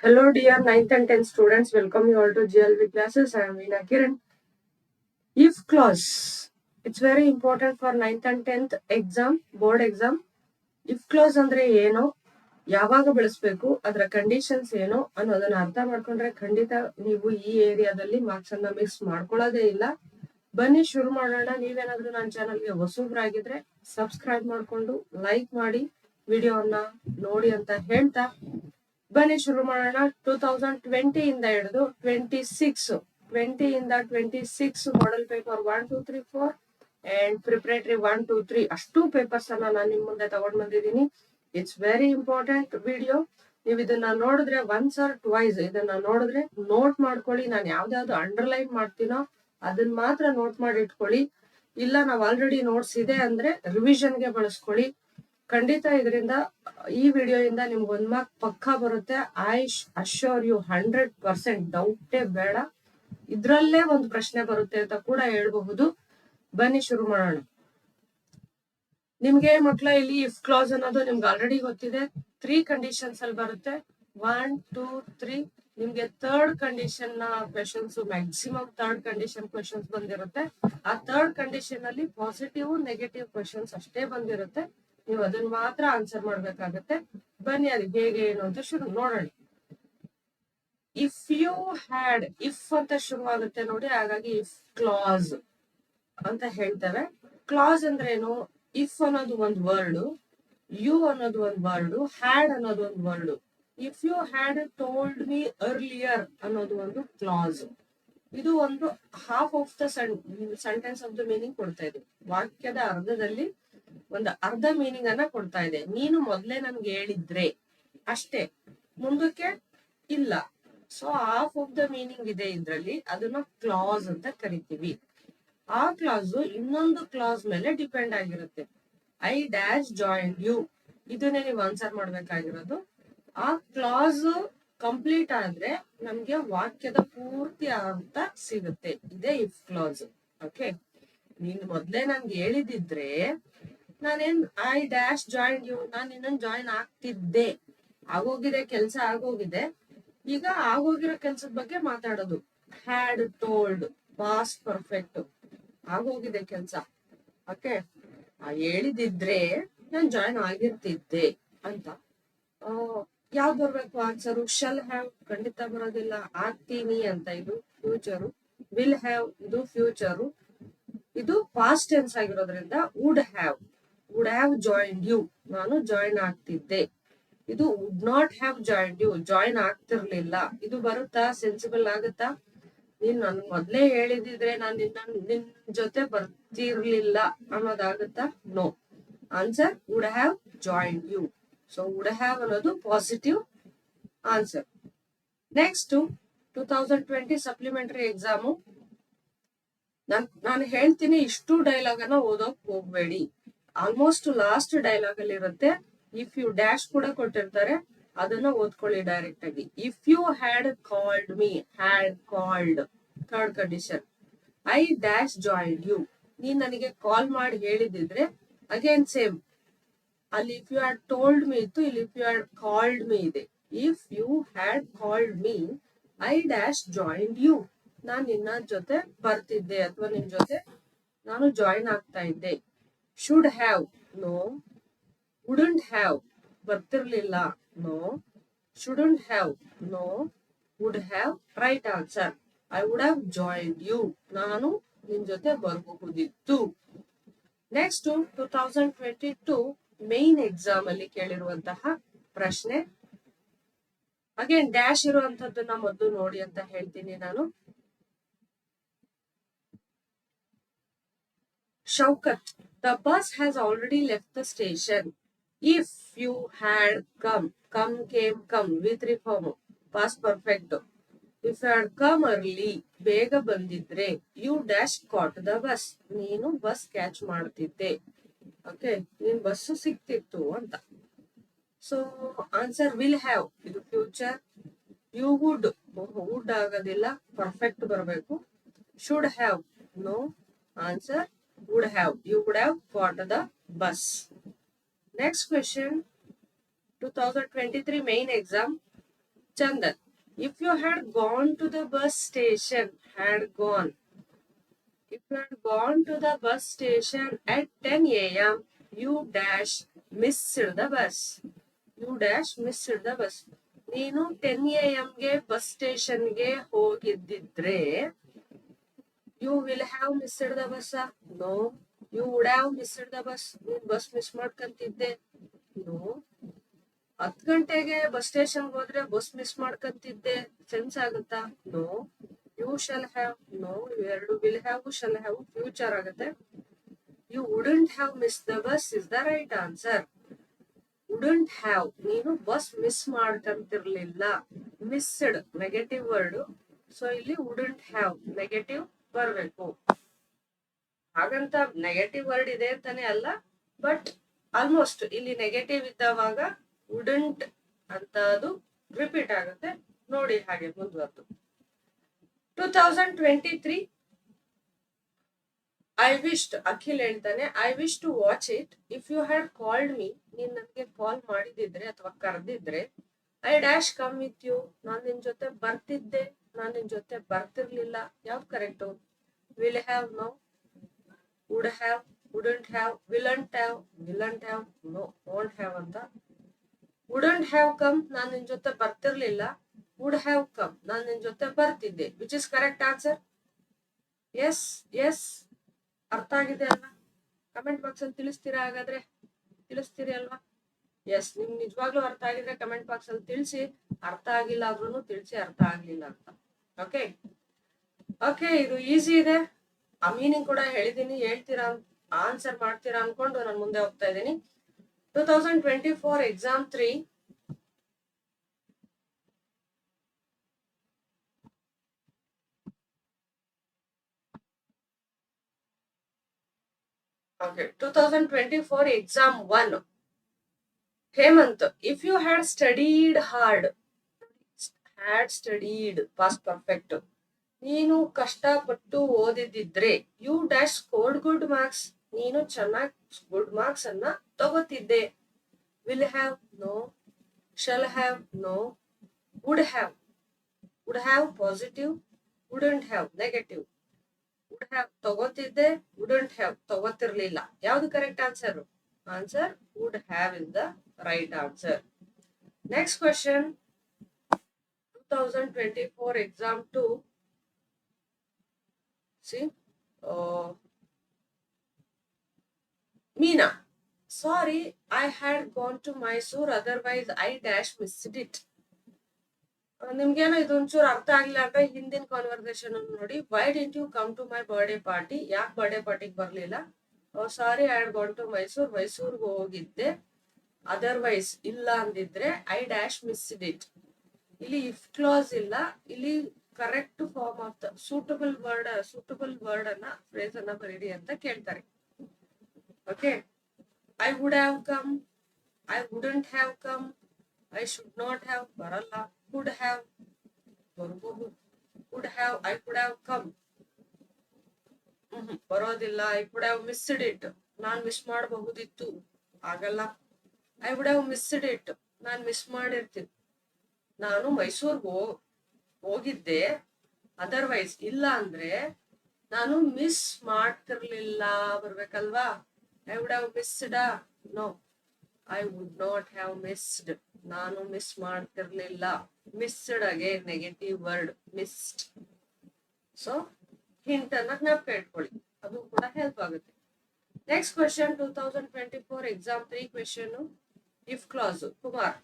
Hello, dear 9th and 10th students. Welcome you all to GLV classes. I am Veena Kiran. If clause. It's very important for 9th and 10th exam, board exam. If clause ಅಂದ್ರೆ ಏನು, ಯಾವಾಗ ಬಳಸಬೇಕು, ಅದರ conditions ಏನು ಅನ್ನೋದನ್ನ ಅರ್ಥ ಮಾಡ್ಕೊಂಡ್ರೆ ಖಂಡಿತ ನೀವು ಈ ಏರಿಯಾದಲ್ಲಿ ಮಾರ್ಕ್ಸ್ ಅನ್ನ ಮಿಸ್ ಮಾಡ್ಕೊಳ್ಳೋದೇ ಇಲ್ಲ. ಬನ್ನಿ ಶುರು ಮಾಡೋಣ. ನೀವೇನಾದ್ರೂ ನನ್ನ ಚಾನಲ್ಗೆ ಹೊಸಬ್ರಾಗಿದ್ರೆ ಸಬ್ಸ್ಕ್ರೈಬ್ ಮಾಡ್ಕೊಂಡು ಲೈಕ್ ಮಾಡಿ ವಿಡಿಯೋವನ್ನ ನೋಡಿ ಅಂತ ಹೇಳ್ತಾ ಬನ್ನಿ ಶುರು ಮಾಡೋಣ. 2020 ಇಂದ ಹಿಡಿದು 26 ಮಾಡೆಲ್ ಪೇಪರ್ 1, 2, 3, 4 ಅಂಡ್ ಪ್ರಿಪರೇಟರಿ 1, 2, 3 ಅಷ್ಟು ಪೇಪರ್ಸ್ ಅನ್ನ ನಾನು ನಿಮ್ ಮುಂದೆ ತಗೊಂಡ್ ಬಂದಿದ್ದೀನಿ. It's very important video. ನೀವು ಇದನ್ನ ನೋಡಿದ್ರೆ ಒನ್ಸ್ ಆರ್ ಟ್ವೈಸ್ ಇದನ್ನ ನೋಡಿದ್ರೆ ನೋಟ್ ಮಾಡ್ಕೊಳ್ಳಿ. ನಾನು ಯಾವ್ದಾವ್ದು ಅಂಡರ್ಲೈನ್ ಮಾಡ್ತೀನೋ ಅದನ್ನ ಮಾತ್ರ ನೋಟ್ ಮಾಡಿ ಇಟ್ಕೊಳ್ಳಿ. ಇಲ್ಲ ನಾವ್ ಆಲ್ರೆಡಿ ನೋಟ್ಸ್ ಇದೆ ಅಂದ್ರೆ ರಿವಿಷನ್ಗೆ ಬಳಸ್ಕೊಳ್ಳಿ. ಖಂಡಿತ ಇದರಿಂದ ಈ ವಿಡಿಯೋ ಇಂದ ನಿಮ್ಗೆ ಒಂದ್ ಮಾರ್ಕ್ ಪಕ್ಕಾ ಬರುತ್ತೆ. ಐ ಅಶ್ಯೂರ್ ಯು 100% ಡೌಟೇ ಬೇಡ. ಇದ್ರಲ್ಲೇ ಒಂದು ಪ್ರಶ್ನೆ ಬರುತ್ತೆ ಅಂತ ಕೂಡ ಹೇಳ್ಬಹುದು. ಬನ್ನಿ ಶುರು ಮಾಡೋಣ. ನಿಮ್ಗೆ ಮಕ್ಳ ಇಲ್ಲಿ ಇಫ್ ಕ್ಲಾಸ್ ಅನ್ನೋದು ನಿಮ್ಗೆ ಆಲ್ರೆಡಿ ಗೊತ್ತಿದೆ. 3 ಕಂಡೀಷನ್ಸ್ ಅಲ್ಲಿ ಬರುತ್ತೆ. 1, 2, 3. ನಿಮ್ಗೆ ಥರ್ಡ್ ಕಂಡೀಷನ್ ನ questions maximum third condition questions ಬಂದಿರುತ್ತೆ. ಆ ಥರ್ಡ್ ಕಂಡೀಷನ್ ಅಲ್ಲಿ ಪಾಸಿಟಿವ್ ನೆಗೆಟಿವ್ ಕ್ವೆಶನ್ಸ್ ಅಷ್ಟೇ ಬಂದಿರುತ್ತೆ. ನೀವು ಅದನ್ನ ಮಾತ್ರ ಆನ್ಸರ್ ಮಾಡ್ಬೇಕಾಗತ್ತೆ. ಬನ್ನಿ ಅದು ಹೇಗೆ ಏನು ಅಂತ ಶುರು ನೋಡೋಣ. ಇಫ್ ಯು ಹ್ಯಾಡ್, ಇಫ್ ಅಂತ ಶುರು ಆಗುತ್ತೆ ನೋಡಿ, ಹಾಗಾಗಿ ಇಫ್ ಕ್ಲಾಸ್ ಅಂತ ಹೇಳ್ತೇವೆ. ಕ್ಲಾಸ್ ಅಂದ್ರೆ ಏನು? ಇಫ್ ಅನ್ನೋದು ಒಂದು ವರ್ಡ್, ಯು ಅನ್ನೋದು ಒಂದು ವರ್ಡ್, ಹ್ಯಾಡ್ ಅನ್ನೋದು ಒಂದು word. If you had told me earlier ಅನ್ನೋದು ಒಂದು ಕ್ಲಾಸ್. ಇದು ಒಂದು half of the sentence of the meaning ಕೊಡ್ತಾ ಇದೆ. ವಾಕ್ಯದ ಅರ್ಧದಲ್ಲಿ ಒಂದು ಅರ್ಧ ಮೀನಿಂಗ್ ಅನ್ನ ಕೊಡ್ತಾ ಇದೆ. ನೀನು ಮೊದ್ಲೇ ನನ್ಗೆ ಹೇಳಿದ್ರೆ ಅಷ್ಟೇ, ಮುಂದಕ್ಕೆ ಇಲ್ಲ. So half of the meaning ಇದೆ ಇದ್ರಲ್ಲಿ, ಅದನ್ನ ಕ್ಲಾಸ್ ಅಂತ ಕರಿತೀವಿ. ಆ ಕ್ಲಾಸ್ ಇನ್ನೊಂದು ಕ್ಲಾಸ್ ಮೇಲೆ ಡಿಪೆಂಡ್ ಆಗಿರುತ್ತೆ. ಐ ಡ್ಯಾಶ್ ಜಾಯಿನ್ ಯು, ಇದನ್ನೇ ನೀವು ಆನ್ಸರ್ ಮಾಡ್ಬೇಕಾಗಿರೋದು. ಆ ಕ್ಲಾಸ್ ಕಂಪ್ಲೀಟ್ ಆದ್ರೆ ನಮ್ಗೆ ವಾಕ್ಯದ ಪೂರ್ತಿ ಅರ್ಥ ಸಿಗುತ್ತೆ. ಇದೇ ಇಫ್ ಕ್ಲಾಸ್. ಓಕೆ, ನೀನ್ ಮೊದ್ಲೇ ನನ್ಗೆ ಹೇಳಿದಿದ್ರೆ ನಾನೇನ್ ಐ ಡ್ಯಾಶ್ ಜಾಯಿನ್ ಯು, ನಾನ್ ಇನ್ನೊಂದು ಜಾಯಿನ್ ಆಗ್ತಿದ್ದೆ. ಆಗೋಗಿದೆ, ಕೆಲ್ಸ ಆಗೋಗಿದೆ. ಈಗ ಆಗೋಗಿರೋ ಕೆಲ್ಸದ ಬಗ್ಗೆ ಮಾತಾಡೋದು. ಹ್ಯಾಡ್ ಟೋಲ್ಡ್, ಪಾಸ್ಟ್ ಪರ್ಫೆಕ್ಟ್, ಆಗೋಗಿದೆ ಕೆಲ್ಸ. ಓಕೆ, ಹೇಳಿದಿದ್ರೆ ನಾನ್ ಜಾಯಿನ್ ಆಗಿರ್ತಿದ್ದೆ ಅಂತ. ಯಾವ್ದು ಬರ್ಬೇಕು ಆನ್ಸರು? ಶಲ್ ಹ್ಯಾವ್ ಖಂಡಿತ ಬರೋದಿಲ್ಲ. ಆಗ್ತೀನಿ ಅಂತ ಇದು ಫ್ಯೂಚರು. ವಿಲ್ ಹ್ಯಾವ್ ಇದು ಫ್ಯೂಚರು. ಇದು ಪಾಸ್ಟ್ ಟೆನ್ಸ್ ಆಗಿರೋದ್ರಿಂದ ವುಡ್ ಹ್ಯಾವ್ ಜಾಯಿನ್ ಯು, ನಾನು ಜಾಯಿನ್ ಆಗ್ತಿದ್ದೆ. ಇದು would not have join you, join ಆಗ್ತಿರ್ಲಿಲ್ಲ. ಇದು ಬರುತ್ತಾ? ಸೆನ್ಸಿಬಲ್ ಆಗುತ್ತಾ? ನೀನ್ ನನ್ ಮೊದ್ಲೇ ಹೇಳಿದಿದ್ರೆ ನಾನು ನಿನ್ ಜೊತೆ ಬರ್ತಿರ್ಲಿಲ್ಲ ಅನ್ನೋದಾಗುತ್ತಾ? No. Answer would have join you. So would have ಅನ್ನೋದು positive answer. Next 2020 supplementary exam. ನಾನು ಹೇಳ್ತೀನಿ, ಇಷ್ಟು ಡೈಲಾಗ್ ಅನ್ನ ಓದೋಕ್ ಹೋಗ್ಬೇಡಿ. ಆಲ್ಮೋಸ್ಟ್ ಲಾಸ್ಟ್ ಡೈಲಾಗ್ ಅಲ್ಲಿ ಇರುತ್ತೆ. ಇಫ್ ಯು ಡ್ಯಾಶ್ ಕೂಡ ಕೊಟ್ಟಿರ್ತಾರೆ, ಅದನ್ನ ಓದ್ಕೊಳ್ಳಿ ಡೈರೆಕ್ಟ್ ಆಗಿ. If you had called me, had called third condition. I dash join you, ನೀನ್ ನನಗೆ ಕಾಲ್ ಮಾಡಿ ಹೇಳಿದಿದ್ರೆ ಅಗೇನ್ ಸೇಮ್. ಅಲ್ಲಿ if you had told me ಇತ್ತು, ಇಲ್ಲಿ if you had called me ಇದೆ. If you had called me I dash join you, ನಾನ್ ನಿನ್ನ ಜೊತೆ ಬರ್ತಿದ್ದೆ ಅಥವಾ ನಿನ್ ಜೊತೆ ನಾನು ಜಾಯಿನ್ ಆಗ್ತಾ ಇದ್ದೆ. Should have, no. Wouldn't have, ಬರ್ತಿರ್ಲಿಲ್ಲ. No. Shouldn't have, no. Would have, right answer. I would have joined you, ನಾನು ನಿನ್ ಜೊತೆ ಬರಬಹುದಿತ್ತು. ನೆಕ್ಸ್ಟ್ 2022 ಮೇನ್ ಎಕ್ಸಾಮ್ ಅಲ್ಲಿ ಕೇಳಿರುವಂತಹ ಪ್ರಶ್ನೆ. ಅಗೇನ್ ಡ್ಯಾಶ್ ಇರುವಂತದ್ದನ್ನ ಮೊದಲು ನೋಡಿ ಅಂತ ಹೇಳ್ತೀನಿ ನಾನು. Shaukat, the bus has already left the station. If you had come with reform, past perfect. If you had come early, ಬೇಗ ಬಂದಿದ್ರೆ, you dash caught the bus, ನೀನು ಬಸ್ ಕ್ಯಾಚ್ ಮಾಡ್ತಿದ್ದೆ. ಓಕೆ, ನೀನ್ ಬಸ್ಸು ಸಿಕ್ತಿತ್ತು ಅಂತ. ಸೊ ಆನ್ಸರ್ ವಿಲ್ ಹ್ಯಾವ್, ಇದು future. You would ಆಗೋದಿಲ್ಲ, perfect ಬರಬೇಕು. Should have, no. Answer would have, you would have caught the bus. Next question, 2023 main exam. Chandan, if you had gone to the bus station, if you had gone to the bus station at 10 a.m., you dash missed the bus. You dash missed the bus. ನೀನು 10 a.m. ಗೆ bus ಸ್ಟೇಷನ್ಗೆ ಹೋಗಿದ್ದಿದ್ರೆ you will have missed the bus. No. You would have missed the bus. ನೀನ್ bus miss ಮಾಡ್ಕಂತಿದ್ದೆ. No. 10 ಗಂಟೆಗೆ bus ಸ್ಟೇಷನ್ಗೆ ಹೋದ್ರೆ bus miss ಮಾಡ್ಕಂತಿದ್ದೆ sense ಆಗುತ್ತಾ? No. You shall have. No. ಎರಡು will have shall have future ಆಗುತ್ತೆ. You wouldn't have miss the bus is the right answer. Wouldn't have, ನೀನು ಬಸ್ ಮಿಸ್ ಮಾಡ್ಕಂತಿರ್ಲಿಲ್ಲ. ಮಿಸ್ಡ್ ನೆಗೆಟಿವ್ ವರ್ಡ್, ಸೊ ಇಲ್ಲಿ wouldn't have negative ಬರ್ಬೇಕು. ಹಾಗಂತ negative word ಇದೆ ಅಂತಾನೆ ಅಲ್ಲ, ಬಟ್ ಆಲ್ಮೋಸ್ಟ್ ಇಲ್ಲಿ ನೆಗೆಟಿವ್ ಇದ್ದವಾಗ ವುಡಂಟ್ ಅಂತ ಅದು ರಿಪೀಟ್ ಆಗುತ್ತೆ. ನೋಡಿ ಹಾಗೆ ಮುಂದುವರೆದು 2023 ಐ ವಿಶ್ಡ್, ಅಖಿಲ್ ಹೇಳ್ತಾನೆ I wish to watch it if you had called me, ನೀನ್ ನನಗೆ ಕಾಲ್ ಮಾಡಿದಿದ್ರೆ ಅಥವಾ ಕರೆದಿದ್ರೆ. I dash come with you, ನಾನ್ ನಿನ್ ಜೊತೆ ಬರ್ತಿದ್ದೆ, ನಾನ್ ನಿನ್ ಜೊತೆ ಬರ್ತಿರ್ಲಿಲ್ಲ. ಯಾವ್ದು correct? Will have, no. Would have, wouldn't have, willn't have, no, won't have ಅಂತ. ವುಡಂಟ್ ಹ್ಯಾವ್ ಕಮ್, ನಾನ್ ನಿನ್ ಜೊತೆ ಬರ್ತಿರ್ಲಿಲ್ಲ. ವುಡ್ ಹ್ಯಾವ್ ಕಮ್, ನಾನ್ ನಿನ್ ಜೊತೆ ಬರ್ತಿದ್ದೆ. Which is correct answer? Yes yes, ಅರ್ಥ ಆಗಿದೆ ಅಲ್ವಾ? ಕಮೆಂಟ್ ಬಾಕ್ಸ್ ಅಲ್ಲಿ ತಿಳಿಸ್ತೀರಾ? ಹಾಗಾದ್ರೆ ತಿಳಿಸ್ತೀರಿ ಅಲ್ವಾ? ಎಸ್, ನಿಮ್ಗೆ ನಿಜವಾಗ್ಲೂ ಅರ್ಥ ಆಗಿದ್ರೆ ಕಮೆಂಟ್ ಬಾಕ್ಸ್ ಅಲ್ಲಿ ತಿಳಿಸಿ. ಅರ್ಥ ಆಗಿಲ್ಲ ಆದ್ರೂ ತಿಳಿಸಿ ಅರ್ಥ ಆಗ್ಲಿಲ್ಲ ಅಂತ. ಓಕೆ ಓಕೆ, ಇದು ಈಸಿ ಇದೆ. ಆ ಮೀನಿಂಗ್ ಕೂಡ ಹೇಳಿದೀನಿ, ಹೇಳ್ತೀರಾ, ಆನ್ಸರ್ ಮಾಡ್ತೀರಾ ಅನ್ಕೊಂಡು ನಾನು ಮುಂದೆ ಹೋಗ್ತಾ ಇದ್ದೀನಿ. 2024 exam 3. Okay, 2024 exam 1. Hemant, if you had studied hard, past perfect, ನೀನು ಕಷ್ಟಪಟ್ಟು ಓದಿದಿದ್ರೆ, you dash scored good marks, ನೀನು ಚೆನ್ನಾಗಿ ಗುಡ್ ಮಾರ್ಕ್ಸ್ ಅನ್ನ ತಗೋತಿದ್ದೆ. Will have, no. Shall have, no. Would have positive, wouldn't have negative. Would have ತಗೋತಿದ್ದೆ, wouldn't have ತಗೋತಿರ್ಲಿಲ್ಲ. ಯಾವ್ದು correct answer? Answer would have is the right answer. Next question, 2024 exam 2. See, Meena, sorry, I had gone to Mysore, otherwise I dash missed it. ನಿಮ್ಗೇನೋ ಇದೊಂಚೂರು ಅರ್ಥ ಆಗಿಲ್ಲ ಅಂದ್ರೆ ಹಿಂದಿನ conversation ನೋಡಿ. Why didn't you come to my birthday party, ಯಾಕೆ birthday ಪಾರ್ಟಿಗೆ ಬರ್ಲಿಲ್ಲ? Sorry, I had gone to ಮೈಸೂರ್ಗೆ ಹೋಗಿದ್ದೆ. ಅದರ್ವೈಸ್, ಇಲ್ಲ ಅಂದಿದ್ರೆ ಐ ಡ್ಯಾಶ್ ಮಿಸ್ಡ್ ಇಟ್. ಇಲ್ಲಿ ಇಫ್ ಕ್ಲಾಸ್ ಇಲ್ಲ, ಇಲ್ಲಿ correct form of the suitable word ಅನ್ನ ಫ್ರೇಸ್ ಅನ್ನ ಬರೀರಿ ಅಂತ ಕೇಳ್ತಾರೆ. Okay, I would have come, I wouldn't have come, I should not have ಬರಲ್ಲ. ಕುಡ್ ಹ್ಯಾವ್ ಬರಬಹುದು. Could have, I could have come ಬರೋದಿಲ್ಲ. I could have missed it, ನಾನ್ miss ಮಾಡಬಹುದಿತ್ತು, ಆಗಲ್ಲ. I would have missed it, ನಾನ್ miss ಮಾಡಿರ್ತೀನಿ. ನಾನು ಮೈಸೂರ್ಗೆ ಹೋಗಿದ್ದೆ, ಅದರ್ವೈಸ್ ಇಲ್ಲ ಅಂದ್ರೆ ನಾನು ಮಿಸ್ ಮಾಡ್ತಿರ್ಲಿಲ್ಲ ಬರ್ಬೇಕಲ್ವಾ? I would have missed, no. I would not have missed, ನಾನು ಮಿಸ್ ಮಾಡ್ತಿರ್ಲಿಲ್ಲ. Missed again negative word, missed. So hint ಅನ್ನ ಜ್ಞಾಪಕ ಇಟ್ಕೊಳ್ಳಿ, ಅದು ಕೂಡ ಹೆಲ್ಪ್ ಆಗುತ್ತೆ. Next question, 2024 exam 3 question. If clause, Kumar,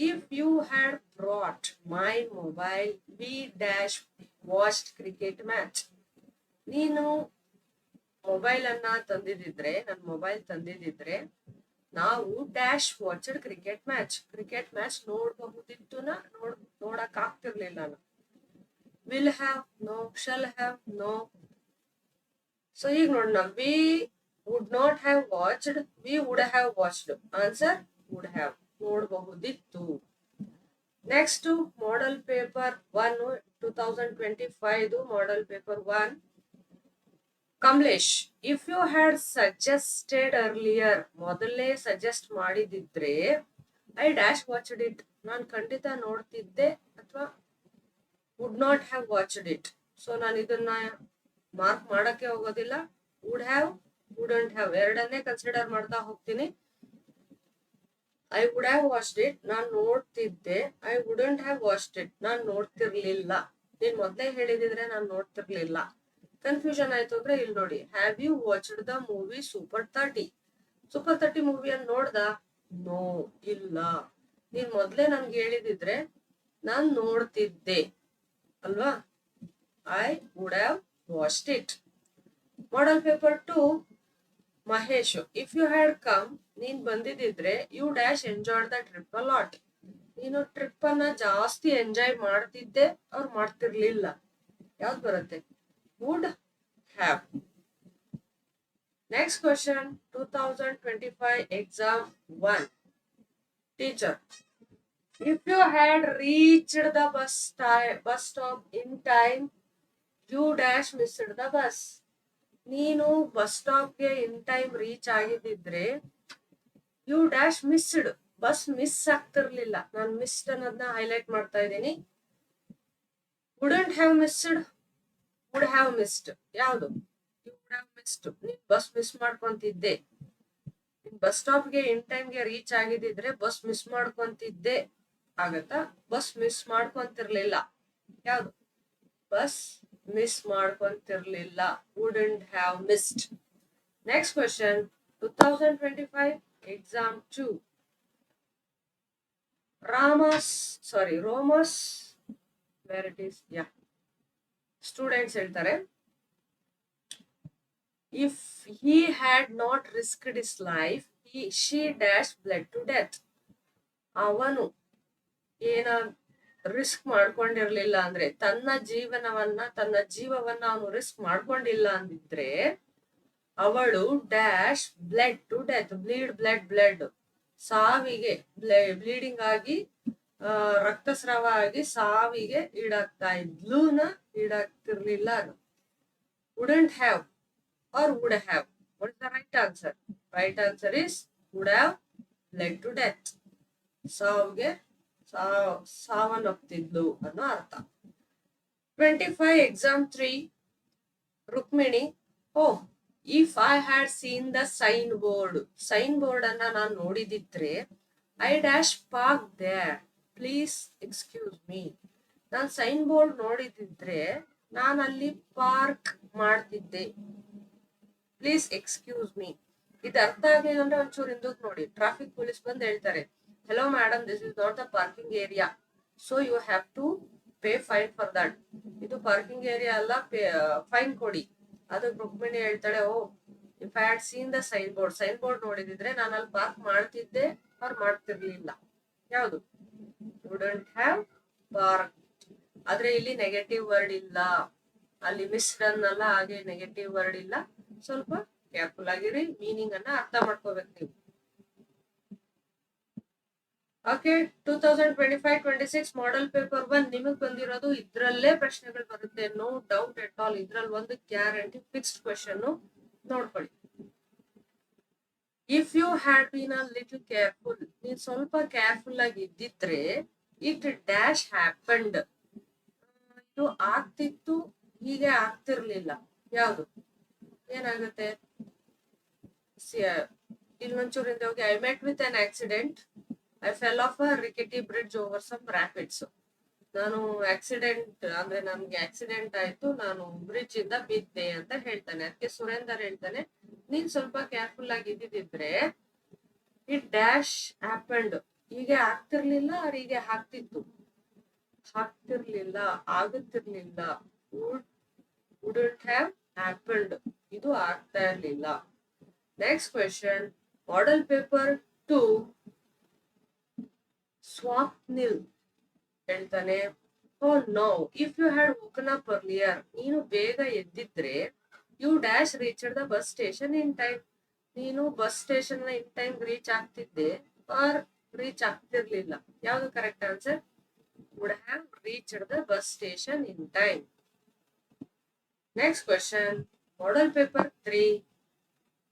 if you had brought my mobile, we dash watched cricket match. ನೀನು mobile ಅನ್ನ ತಂದಿದ್ರೆ, ನನ್ನ ಮೊಬೈಲ್ ತಂದಿದ್ರೆ, ನಾವು ಡ್ಯಾಶ್ ವಾಚಡ್ ಕ್ರಿಕೆಟ್ ಮ್ಯಾಚ್ ನೋಡಬಹುದಿತ್ತು, ನೋಡಕ್ ಆಗ್ತಿರ್ಲಿಲ್ಲ. Will have, no. Shall have, no. So ಈಗ ನೋಡೋಣ, we would not have watched, we would have watched. Answer would have, ನೋಡಬಹುದಿತ್ತು. Next, model paper 1 2025 model paper 1. Kamlesh, if you had suggested earlier, ಮೊದಲೇ suggest ಮಾಡಿದಿದ್ರೆ, I dash watched it, ನಾನು ಖಂಡಿತ ನೋಡ್ತಿದ್ದೆ ಅಥವಾ would not have watched it. So ನಾನು ಇದನ್ನ mark ಮಾಡಕ್ಕೆ ಹೋಗೋದಿಲ್ಲ. ವುಡ್ ಹ್ಯಾವ್, ವುಡಂಟ್ ಹ್ಯಾವ್ ಎರಡನ್ನೇ ಕನ್ಸಿಡರ್ ಮಾಡ್ತಾ ಹೋಗ್ತೀನಿ. I would have watched it, ನಾನು ನೋಡ್ತಿದ್ದೆ. I wouldn't have watched it, ನಾನು ನೋಡ್ತಿರ್ಲಿಲ್ಲ. ನೀನ್ ಮೊದ್ಲೇ ಹೇಳಿದಿದ್ರೆ ನಾನು ನೋಡ್ತಿರ್ಲಿಲ್ಲ. ಕನ್ಫ್ಯೂಷನ್ ಆಯ್ತು ಅಂದ್ರೆ ಇಲ್ಲಿ ನೋಡಿ, have you watched the movie super 30? Super 30 ಮೂವಿಯನ್ನು ನೋಡ್ದ? ನೋ, ಇಲ್ಲ. ನೀನ್ ಮೊದ್ಲೇ ನನ್ಗೆ ಹೇಳಿದಿದ್ರೆ ನಾನ್ ನೋಡ್ತಿದ್ದೆ ಅಲ್ವಾ. I would have watched it. Model paper 2, Mahesh, if you had come, ನೀನ್ ಬಂದಿದ್ರೆ you dash enjoyed the trip a lot. ನೀನು ಟ್ರಿಪ್ ಅನ್ನ ಜಾಸ್ತಿ ಎಂಜಾಯ್ ಮಾಡ್ತಿದ್ದೆ ಅವ್ರು ಮಾಡ್ತಿರ್ಲಿಲ್ಲ. ಯಾವ್ದು ಬರುತ್ತೆ? Would have. Next question, 2025 exam 1. Teacher, if you had reached the bus stop in time, you dash missed the bus. ನೀನು ಬಸ್ ಸ್ಟಾಪ್ಗೆ ಇನ್ ಟೈಮ್ ರೀಚ್ ಆಗಿದ್ದಿದ್ರೆ you dash missed, bus miss ಆಗ್ತಿರ್ಲಿಲ್ಲ. ನಾನು ಮಿಸ್ಡ್ ಅನ್ನೋದನ್ನ ಹೈಲೈಟ್ ಮಾಡ್ತಾ ಇದ್ದೀನಿ. Wouldn't have missed, would have missed. ಯಾವುದು? You would have missed, ನೀನ್ ಬಸ್ ಮಿಸ್ ಮಾಡ್ಕೊಂತಿದ್ದೆ. ಬಸ್ ಸ್ಟಾಪ್ಗೆ ಇನ್ ಟೈಮ್ಗೆ ರೀಚ್ ಆಗಿದ್ದಿದ್ರೆ ಬಸ್ ಮಿಸ್ ಮಾಡ್ಕೊಂತಿದ್ದೆ ಆಗತ್ತಾ? ಬಸ್ ಮಿಸ್ ಮಾಡ್ಕೊಂತಿರ್ಲಿಲ್ಲ. ಯಾವುದು? ಬಸ್ ಮಿಸ್ ಮಾಡ್ಕೊಂತಿರ್ಲಿಲ್ಲ. Wouldn't have missed. Next question, 2025 exam 2. ರೋಮಸ್, where it is, yeah. Students ಹೇಳ್ತಾರೆ, if he had not risked his life, she dash bled to death. ಅವನು ಏನ ರಿಸ್ಕ್ ಮಾಡ್ಕೊಂಡಿರ್ಲಿಲ್ಲ ಅಂದ್ರೆ, ತನ್ನ ಜೀವವನ್ನ ಅವನು ರಿಸ್ಕ್ ಮಾಡ್ಕೊಂಡಿಲ್ಲ ಅಂದಿದ್ರೆ ಅವಳು dash blood to death, blood ಸಾವಿಗೆ, ಬ್ಲೀಡಿಂಗ್ ಆಗಿ ರಕ್ತಸ್ರಾವ ಆಗಿ ಸಾವಿಗೆ ಈಡಾಗ್ತಾ ಇದ್ಲೂನ ಈಡಾಗ್ತಿರ್ಲಿಲ್ಲ. Wouldn't have or would have. What is the right answer? Right answer is would have led to death. ಸಾವನ್ನಪ್ತಿದ್ಲು ಅನ್ನೋ ಅರ್ಥ. 25 exam 3, Rukmini, if I had seen the sign board ಅನ್ನ ನಾನು ನೋಡಿದಿದ್ರೆ I dash park there, please excuse me. ನಾನು sign board ನೋಡಿದಿದ್ರೆ ನಾನು ಅಲ್ಲಿ ಪಾರ್ಕ್ ಮಾಡ್ತಿದ್ದೆ. Please excuse me. ಇದು ಅರ್ಥ ಆಗಲಿಲ್ಲ ಅಂದ್ರೆ ಒಂಚೂರು ಹಿಂದಕ್ಕೆ ನೋಡಿ. ಟ್ರಾಫಿಕ್ ಪೊಲೀಸ್ ಬಂದು ಹೇಳ್ತಾರೆ, hello madam, this is not the parking area, so you have to pay fine for that. ಇದು ಪಾರ್ಕಿಂಗ್ ಏರಿಯಾ ಅಲ್ಲ, ಫೈನ್ ಕೊಡಿ. ಅದಕ್ಕೆ ರುಕ್ಮಿಣಿ ಹೇಳ್ತಾಳೆ, if I had seen the sign board ನೋಡಿದಿದ್ರೆ ನಾನು ಅಲ್ಲಿ ಪಾರ್ಕ್ ಮಾಡ್ತಿದ್ದೆ ಅವ್ರು ಮಾಡ್ತಿರ್ಲಿಲ್ಲ. ಯಾವುದು? Wouldn't have park. ಆದ್ರೆ ಇಲ್ಲಿ ನೆಗೆಟಿವ್ ವರ್ಡ್ ಇಲ್ಲ, ಅಲ್ಲಿ ಮಿಸ್ಡ್ ಅನ್ನಲ್ಲ, ಹಾಗೆ ನೆಗೆಟಿವ್ ವರ್ಡ್ ಇಲ್ಲ. ಸ್ವಲ್ಪ ಕೇರ್ಫುಲ್ ಆಗಿರಿ, ಮೀನಿಂಗ್ ಅನ್ನ ಅರ್ಥ ಮಾಡ್ಕೋಬೇಕು ನೀವು. ಓಕೆ, 2025-26 ಮಾಡೆಲ್ ಪೇಪರ್ 1 ನಿಮಗ್ ಬಂದಿರೋದು ಇದ್ರಲ್ಲೇ ಪ್ರಶ್ನೆಗಳು ಬರುತ್ತೆ, ನೋ ಡೌಟ್ ಎಟ್ ಆಲ್. ಇದ್ರಲ್ಲಿ ಒಂದು ಗ್ಯಾರಂಟಿ ಫಿಕ್ಸ್ಡ್ ಕ್ವೆಶನ್ ನೋಡ್ಕೊಳ್ಳಿ. If you had been a little careful, ನೀನ್ ಸ್ವಲ್ಪ ಕೇರ್ಫುಲ್ ಆಗಿ ಇದ್ದಿದ್ರೆ ಇಟ್ ಡ್ಯಾಶ್ ಹ್ಯಾಪನ್ಡ್, ಇದು ಆಗ್ತಿತ್ತು, ಹೀಗೆ ಆಗ್ತಿರ್ಲಿಲ್ಲ. ಯಾವುದು? ಏನಾಗುತ್ತೆ? ಇಲ್ಲೊಂಚೂರಿಂದ ಹೋಗಿ, I met with an accident, I fell off a rickety bridge over some rapids. ನಾನು ಆಕ್ಸಿಡೆಂಟ್ ಅಂದ್ರೆ ನನ್ಗೆ ಆಕ್ಸಿಡೆಂಟ್ ಆಯ್ತು, ನಾನು ಬ್ರಿಡ್ಜ್ ಇಂದ ಬಿದ್ದೆ ಅಂತ ಹೇಳ್ತಾನೆ. ಅದಕ್ಕೆ ಸುರೇಂದರ್ ಹೇಳ್ತಾನೆ, ನೀನ್ ಸ್ವಲ್ಪ ಕೇರ್ಫುಲ್ ಆಗಿ ಇದ್ದಿದ್ರೆ ಇಟ್ ಡ್ಯಾಶ್ ಹ್ಯಾಪನ್ಡ್, ಹೀಗೆ ಆಗ್ತಿರ್ಲಿಲ್ಲ, ಅವ್ರ ಹೀಗೆ ಆಗ್ತಿರ್ಲಿಲ್ಲ, ಆಗುತ್ತಿರ್ಲಿಲ್ಲ. ವುಡಂಟ್ ಹ್ಯಾವ್ ಹ್ಯಾಪನ್ಡ್, ಇದು ಆಗ್ತಾ ಇರ್ಲಿಲ್ಲ. Next question, model paper 2, Swapnil ಹೇಳ್ತಾನೆ, no, if you had woken up earlier, ನೀನು ಬೇಗ ಎದ್ದಿದ್ರೆ you dash reached the bus station in time, ನೀನು bus station in time reach ಆಗ್ತಿದ್ದೆ ಆರ್ ರೀಚ್ ಆಗ್ತಿರ್ಲಿಲ್ಲ. ಯಾವುದು correct answer? Would have reached the bus station in time. Next question, model paper 3,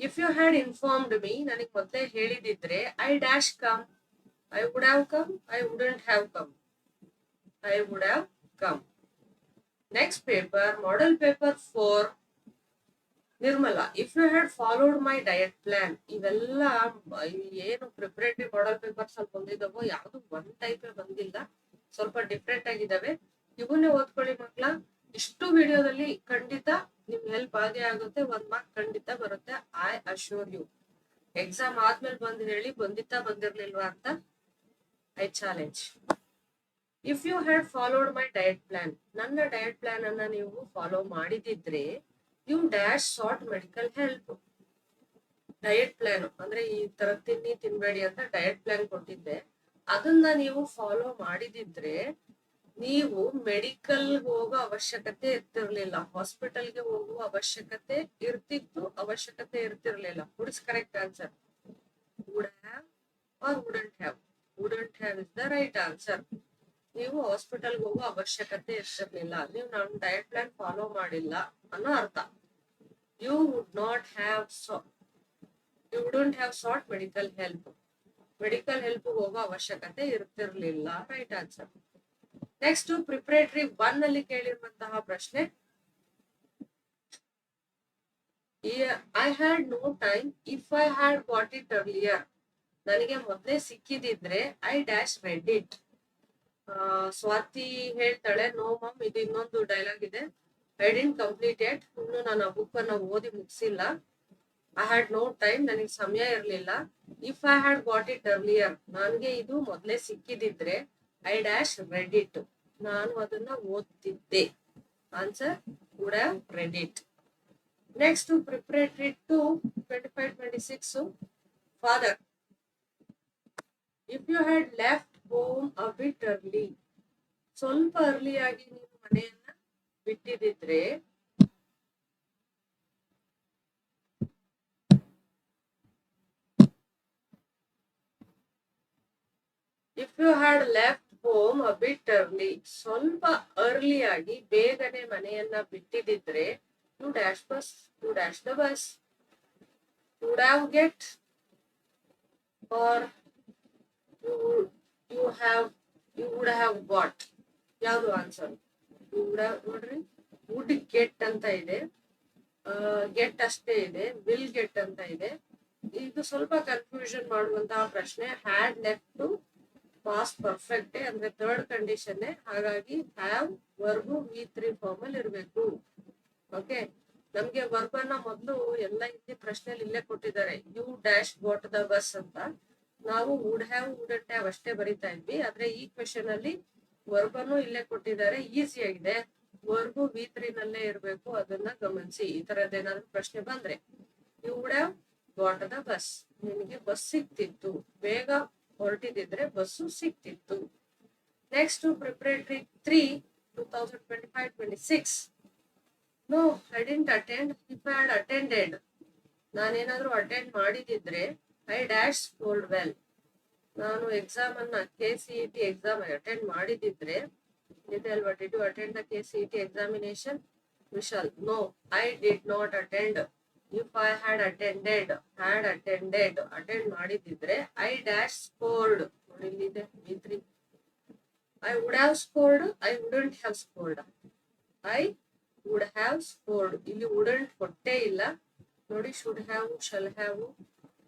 if you had informed me, ನನಗೆ ಮೊದಲೇ ಹೇಳಿದಿದ್ರೆ I dash come, I would have come, I wouldn't have come. I would have come. Next paper, model paper 4. Nirmala, if you had followed my diet plan, ಇವೆಲ್ಲ ಏನು preparatory ಮಾಡಲ್ papers ಅಲ್ಲಿ ಬಂದಿದ್ದಾವೋ ಯಾವ್ದು ಒಂದ್ type ಬಂದಿಲ್ಲ, ಸ್ವಲ್ಪ ಡಿಫ್ರೆಂಟ್ ಆಗಿದಾವೆ. ಇವನ್ನೇ ಓದ್ಕೊಳ್ಳಿ ಮಕ್ಳ. ಇಷ್ಟು ವಿಡಿಯೋದಲ್ಲಿ ಖಂಡಿತ ನಿಮ್ ಹೆಲ್ಪ್ ಆಗೇ ಆಗುತ್ತೆ, 1 ಮಾರ್ಕ್ ಖಂಡಿತ ಬರುತ್ತೆ. I assure you. ಎಕ್ಸಾಮ್ ಆದ್ಮೇಲೆ ಬಂದು ಹೇಳಿ ಬಂದಿತ್ತಾ ಬಂದಿರ್ಲಿಲ್ವಾ ಅಂತ. I challenge. If you had followed my diet plan, ನನ್ನ ಡಯಟ್ ಪ್ಲಾನ್ ಅನ್ನ ನೀವು ಫಾಲೋ ಮಾಡಿದಿದ್ರೆ you dash sought medical help. Diet plan ಅಂದ್ರೆ ಈ ತರ ತಿನ್ಬೇಡಿ ಅಂತ ಡಯಟ್ ಪ್ಲಾನ್ ಕೊಟ್ಟಿದ್ದೆ, ಅದನ್ನ ನೀವು ಫಾಲೋ ಮಾಡಿದಿದ್ರೆ ನೀವು ಮೆಡಿಕಲ್ ಹೋಗೋ ಅವಶ್ಯಕತೆ ಇರ್ತಿರ್ಲಿಲ್ಲ, ಹಾಸ್ಪಿಟಲ್ಗೆ ಹೋಗುವ ಅವಶ್ಯಕತೆ ಇರ್ತಿರ್ಲಿಲ್ಲ. Would is correct answer. Would have or wouldn't have? Wouldn't have is the right answer. ನೀವು ಹಾಸ್ಪಿಟಲ್ಗೆ ಹೋಗೋ ಅವಶ್ಯಕತೆ ಇರ್ತಿರ್ಲಿಲ್ಲ, ನೀವು ನಾನು ಡಯಟ್ ಪ್ಲಾನ್ ಫಾಲೋ ಮಾಡಿಲ್ಲ ಅನ್ನೋ ಅರ್ಥ. You would not have you wouldn't have sought medical help. Medical help ಹೋಗೋ ಅವಶ್ಯಕತೆ ಇರ್ತಿರ್ಲಿಲ್ಲ, ರೈಟ್ ಆನ್ಸರ್. ನೆಕ್ಸ್ಟ್ ಪ್ರಿಪರೇಟರಿ 1 ಅಲ್ಲಿ ಕೇಳಿರುವಂತಹ ಪ್ರಶ್ನೆ, I had no time if I had got it earlier. ನನಗೆ ಮೊದಲೇ ಸಿಕ್ಕಿದಿದ್ರೆ I dash read it. Swathi ಹೇಳ್ತಾಳೆ, ನೋ ಮಮ್, ಇದು ಇನ್ನೊಂದು ಡೈಲಾಗ್ ಇದೆ. I didn't complete it. ಇನ್ನು ನಾನು ಆ ಬುಕ್ ಅನ್ನ ಓದಿ ಮುಗಿಸಿಲ್ಲ. ಐ ಹ್ಯಾಡ್ ನೋ ಟೈಮ್, ನನಗೆ ಸಮಯ ಇರ್ಲಿಲ್ಲ. If I had got it earlier, ನನಗೆ ಇದು ಮೊದಲೇ ಸಿಕ್ಕಿದಿದ್ರೆ ಐ ಡ್ಯಾಶ್ ರೆಡ್ ಇಟ್, ನಾನು ಅದನ್ನ ಓದ್ತಿದ್ದೆ. Answer would have read it. Next preparatory 2 25-26. Father, if you had left home a bit early, ಸ್ವಲ್ಪ ಅರ್ಲಿಯಾಗಿ ನೀವು ಮನೆಯನ್ನ ಬಿಟ್ಟಿದಿದ್ರೆ if you had left home a bit early, ಸ್ವಲ್ಪ ಅರ್ಲಿಯಾಗಿ ಬೇಗನೆ ಮನೆಯನ್ನ ಬಿಟ್ಟಿದಿದ್ರೆ you dash bus, you dash the bus. You would have get or you would have got, ಯಾವುದು ಆನ್ಸರ್? ಯು ವುಡ್ ಹ್ಯಾವ್, ನೋಡ್ರಿ, ವುಡ್ ಗೆಟ್ ಅಂತ ಇದೆ, ಗೆಟ್ ಅಷ್ಟೇ ಇದೆ, ವಿಲ್ ಗೆಟ್ ಅಂತ ಇದೆ. ಇದು ಸ್ವಲ್ಪ ಕನ್ಫ್ಯೂಷನ್ ಮಾಡುವಂತಹ ಪ್ರಶ್ನೆ. Had left to past perfect ಅಂದ್ರೆ ಥರ್ಡ್ ಕಂಡೀಷನ್, ಹಾಗಾಗಿ ಹ್ಯಾವ್ ವರ್ಬು V3 ಫಾರ್ಮ್ ಅಲ್ಲಿ ಇರಬೇಕು. ಓಕೆ, ನಮ್ಗೆ ವರ್ಬ್ ಅನ್ನ ಮೊದಲು ಎಲ್ಲ ಹಿಂದಿ ಪ್ರಶ್ನೆಯಲ್ಲಿ ಇಲ್ಲೇ ಕೊಟ್ಟಿದ್ದಾರೆ, you dash got the bus ಅಂತ. ನಾವು ವುಡ್ ಹ್ಯಾವ್ ವುಡಂಟ್ ಹ್ಯಾವ್ ಅಷ್ಟೇ ಬರಿತಾ ಇದ್ವಿ, ಆದ್ರೆ ಈ ಕ್ವೆಶನ್ ಅಲ್ಲಿ ವರ್ಬ್ ಅನ್ನು ಇಲ್ಲೇ ಕೊಟ್ಟಿದ್ದಾರೆ. ಈಸಿ ಆಗಿದೆ, ವರ್ಬು V3 ನಲ್ಲೇ ಇರಬೇಕು, ಅದನ್ನ ಗಮನಿಸಿ. ಈ ತರದ್ದೇನಾದ್ರೂ ಪ್ರಶ್ನೆ ಬಂದ್ರೆ you would have got the bus, ನಿನಗೆ ಬಸ್ ಸಿಕ್ತಿತ್ತು, ಬೇಗ ಹೊರಟಿದ್ರೆ ಬಸ್ಸು ಸಿಕ್ತಿತ್ತು. Next preparatory 3 2025-26. No I didn't attend. If I had attended, ನಾನೇನಾದ್ರೂ ಅಟೆಂಡ್ ಮಾಡಿದಿದ್ರೆ ಐ ಡ್ಯಾಶ್ ಸ್ಕೋರ್ಡ್ ವೆಲ್. ನಾನು ಎಕ್ಸಾಮ್ ಅನ್ನ KCET ಎಕ್ಸಾಮ್ ಅಟೆಂಡ್ ಮಾಡಿದಿದ್ರೆ ಇದೆ ಅಲ್ವಾ, did you attend the KCET examination? Vishal, no I did not attend. If I had attended, attend ಮಾಡಿದಿದ್ರೆ I dash scored. ನೋಡಿ ಇಲ್ಲಿದೆ V3. I would have scored, I wouldn't have scored. I would have scored, ಇಲ್ಲಿ wouldn't ಕೊಟ್ಟೇ ಇಲ್ಲ ನೋಡಿ. Should have, shall have,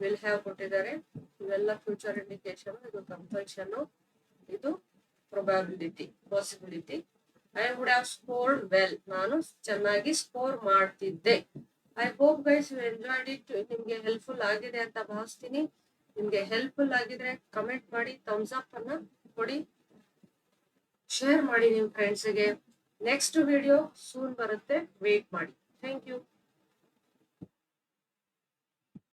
will have ಕೊಟ್ಟಿದ್ದಾರೆ. ಇವೆಲ್ಲ future indication, ಇದು ಕಂಪಲ್ಷನ್, ಇದು probability, possibility. I would have scored well, ನಾನು ಚೆನ್ನಾಗಿ ಸ್ಕೋರ್ ಮಾಡ್ತಿದ್ದೆ. I hope guys you enjoyed it. ನಿಮ್ಗೆ ಹೆಲ್ಪ್ಫುಲ್ ಆಗಿದೆ ಅಂತ ಭಾವಿಸ್ತೀನಿ. ನಿಮ್ಗೆ ಹೆಲ್ಪ್ಫುಲ್ ಆಗಿದ್ರೆ ಕಮೆಂಟ್ ಮಾಡಿ, ಥಮ್ಸ್ ಅಪ್ ಅನ್ನ ಕೊಡಿ, ಶೇರ್ ಮಾಡಿ ನಿಮ್ ಫ್ರೆಂಡ್ಸ್ಗೆ. ನೆಕ್ಸ್ಟ್ ವಿಡಿಯೋ ಸೂನ್ ಬರುತ್ತೆ, ವೇಟ್ ಮಾಡಿ. Thank you.